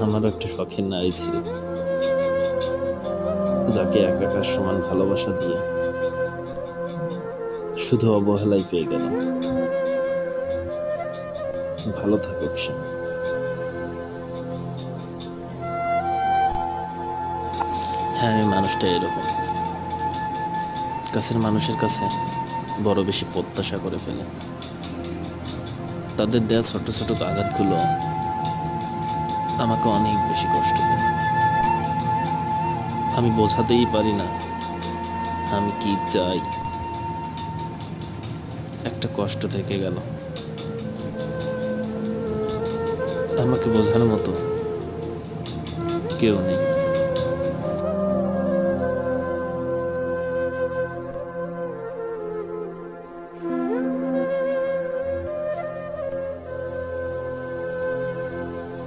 আমারও একটা শখের নারী ছিল, যাকে একাকার সমান ভালোবাসা দিয়ে শুধু অবহেলাই পেয়ে গেলাম। ভালো থাকুক সে। হ্যাঁ, আমি মানুষটা এরকম, কাছের মানুষের কাছে বড় বেশি প্রত্যাশা করে ফেলে। তাদের দেয়া ছোট ছোট আঘাতগুলো আমাকে অনেক বেশি কষ্ট দেয়। আমি বোঝাতেই পারি না আমি কি চাই। একটা কষ্ট থেকে গেল, আমাকে বোঝার মতো কেউ নেই।